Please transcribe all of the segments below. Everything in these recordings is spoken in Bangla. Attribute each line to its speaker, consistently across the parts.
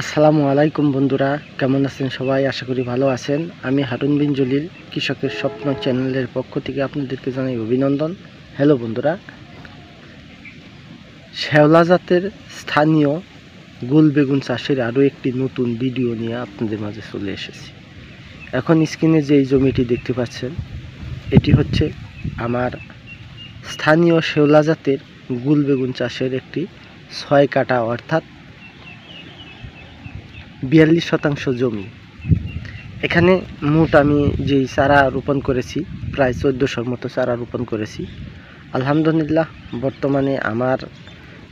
Speaker 1: আসসালামু আলাইকুম বন্ধুরা, কেমন আছেন সবাই? আশা করি ভালো আছেন। আমি হারুন বিন জলিল কৃষকের স্বপ্ন চ্যানেলের পক্ষ থেকে আপনাদেরকে জানাই অভিনন্দন। হ্যালো বন্ধুরা, শেওলা জাতের স্থানীয় গোল বেগুন চাষের আরও একটি নতুন ভিডিও নিয়ে আপনাদের মাঝে চলে এসেছি। এখন স্ক্রিনে যেই জমিটি দেখতে পাচ্ছেন, এটি হচ্ছে আমার স্থানীয় শেওলা জাতের গোল বেগুন চাষের একটি 6 কাঠা অর্থাৎ 42% জমি। এখানে মোট আমি যেই চারা রোপণ করেছি প্রায় 1400 মতো চারা রোপণ করেছি। আলহামদুলিল্লাহ, বর্তমানে আমার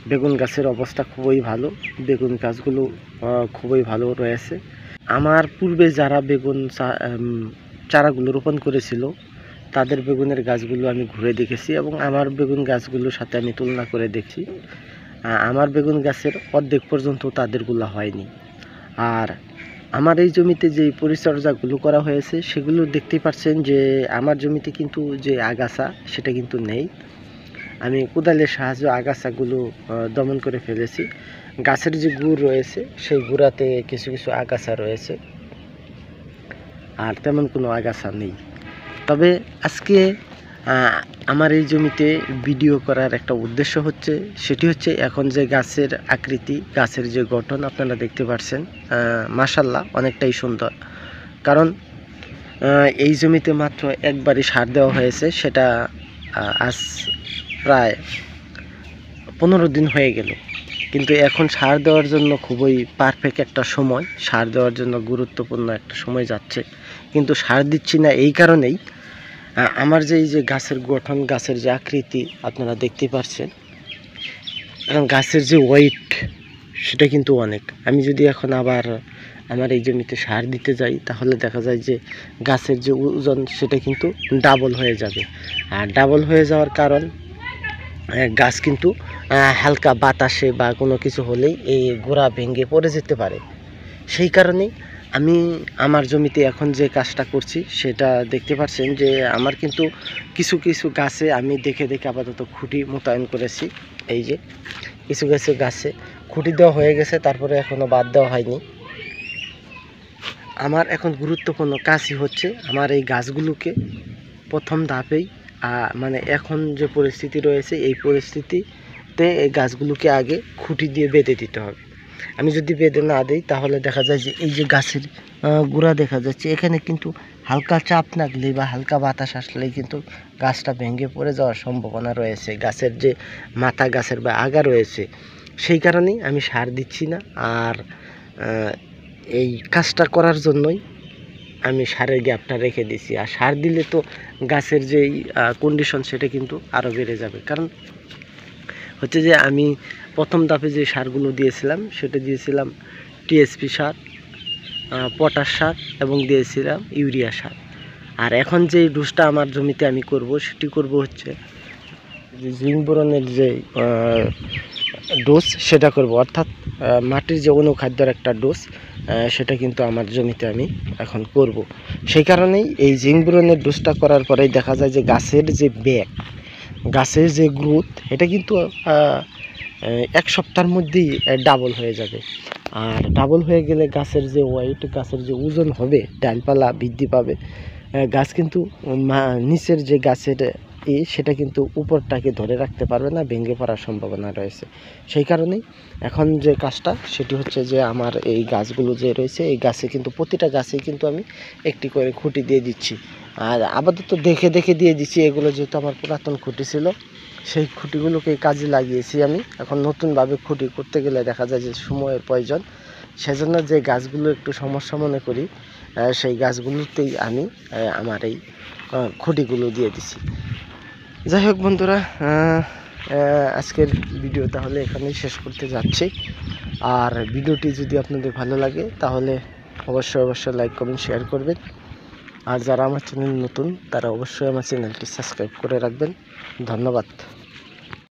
Speaker 1: বেগুন গাছের অবস্থা খুবই ভালো। বেগুন গাছগুলো খুবই ভালো রয়েছে। আমার পূর্বে যারা বেগুন চারাগুলো রোপণ করেছিল তাদের বেগুনের গাছগুলো আমি ঘুরে দেখেছি এবং আমার বেগুন গাছগুলোর সাথে আমি তুলনা করে দেখি। আমার বেগুন গাছের অর্ধেক পর্যন্ত তাদেরগুলো হয়নি। আর আমার এই জমিতে যে পরিচর্যাগুলো করা হয়েছে সেগুলো দেখতেই পাচ্ছেন যে আমার জমিতে কিন্তু যে আগাছা সেটা কিন্তু নেই। আমি কোদালের সাহায্যে আগাছাগুলো দমন করে ফেলেছি। গাছের যে গুড় রয়েছে সেই গুঁড়াতে কিছু কিছু আগাছা রয়েছে, আর তেমন কোনো আগাছা নেই। তবে আজকে আমার এই জমিতে ভিডিও করার একটা উদ্দেশ্য হচ্ছে, সেটি হচ্ছে এখন যে গাছের আকৃতি, গাছের যে গঠন আপনারা দেখতে পাচ্ছেন, মাশাআল্লাহ অনেকটাই সুন্দর। কারণ এই জমিতে মাত্র একবারই সার দেওয়া হয়েছে, সেটা আজ প্রায় 15 দিন হয়ে গেল। কিন্তু এখন সার দেওয়ার জন্য খুবই পারফেক্ট একটা সময়, সার দেওয়ার জন্য গুরুত্বপূর্ণ একটা সময় যাচ্ছে। কিন্তু সার দিচ্ছি না এই কারণেই, আমার যে এই যে গাছের গঠন, গাছের যে আকৃতি আপনারা দেখতে পাচ্ছেন, এবং গাছের যে ওয়েট সেটা কিন্তু অনেক। আমি যদি এখন আবার আমার এই জমিতে সার দিতে যাই তাহলে দেখা যায় যে গাছের যে ওজন সেটা কিন্তু ডাবল হয়ে যাবে। আর ডাবল হয়ে যাওয়ার কারণ গাছ কিন্তু হালকা বাতাসে বা কোনো কিছু হলেই এই গোড়া ভেঙে পড়ে যেতে পারে। সেই কারণেই আমি আমার জমিতে এখন যে কাজটা করছি সেটা দেখতে পাচ্ছেন যে আমার কিন্তু কিছু কিছু গাছে আমি দেখে দেখে আপাতত খুঁটি মোতায়েন করেছি। এই যে কিছু কিছু গাছে খুঁটি দেওয়া হয়ে গেছে, তারপরে এখনও বাদ দেওয়া হয়নি। আমার এখন গুরুত্বপূর্ণ কাজই হচ্ছে আমার এই গাছগুলোকে প্রথম ধাপেই মানে এখন যে পরিস্থিতি রয়েছে এই পরিস্থিতিতে এই গাছগুলোকে আগে খুঁটি দিয়ে বেঁধে দিতে হবে। আমি যদি বেঁধে না দিই তাহলে দেখা যায় যে এই যে গাছের গোড়া দেখা যাচ্ছে, এখানে কিন্তু হালকা চাপ লাগলেই বা হালকা বাতাস আসলেই কিন্তু গাছটা ভেঙে পড়ে যাওয়ার সম্ভাবনা রয়েছে। গাছের যে মাথা, গাছের বা আগা রয়েছে, সেই কারণেই আমি সার দিচ্ছি না। আর এই কাজটা করার জন্যই আমি সারের গ্যাপটা রেখে দিছি। আর সার দিলে তো গাছের যেই কন্ডিশন সেটা কিন্তু আরও বেড়ে যাবে। কারণ হচ্ছে যে আমি প্রথম ধাপে যে সারগুলো দিয়েছিলাম সেটা দিয়েছিলাম টিএসপি সার, পটাশ সার এবং দিয়েছিলাম ইউরিয়া সার। আর এখন যে ডোজটা আমার জমিতে আমি করব সেটি করব হচ্ছে জিঙ্ক বোরনের যে ডোজ সেটা করব, অর্থাৎ মাটির যে অনুখাদ্যের একটা ডোজ সেটা কিন্তু আমার জমিতে আমি এখন করব। সেই কারণেই এই জিঙ্ক বোরনের ডোজটা করার পরেই দেখা যায় যে গাছের যে ব্যাক, গাছের যে গ্রোথ এটা কিন্তু 1 সপ্তাহের মধ্যেই ডাবল হয়ে যাবে। আর ডাবল হয়ে গেলে গাছের যে ওয়েট, গাছের যে ওজন হবে, ডালপালা বৃদ্ধি পাবে। গাছ কিন্তু নিচের যে গাছের সেটা কিন্তু উপরটাকে ধরে রাখতে পারবে না, ভেঙে পড়ার সম্ভাবনা রয়েছে। সেই কারণেই এখন যে কাজটা সেটি হচ্ছে যে আমার এই গাছগুলো যে রয়েছে এই গাছে কিন্তু প্রতিটা গাছেই কিন্তু আমি একটি করে খুঁটি দিয়ে দিচ্ছি। আর আপাতত দেখে দেখে দিয়ে দিচ্ছি, এগুলো যেহেতু আমার পুরাতন খুঁটি ছিল সেই খুঁটিগুলোকে কাজে লাগিয়েছি আমি। এখন নতুনভাবে খুঁটি করতে গেলে দেখা যায় যে সময়ের প্রয়োজন, সেজন্য যে গাছগুলো একটু সমস্যা মনে করি সেই গাছগুলোতেই আমি আমার এই খুঁটিগুলো দিয়ে দিছি। যাই হোক বন্ধুরা, আজকের ভিডিও তাহলে এখানেই শেষ করতে যাচ্ছি। আর ভিডিওটি যদি আপনাদের ভালো লাগে তাহলে অবশ্যই লাইক কমেন্ট শেয়ার করবেন। আর যারা আমার চ্যানেল নতুন তারা অবশ্যই আমার চ্যানেলটি সাবস্ক্রাইব করে রাখবেন। ধন্যবাদ।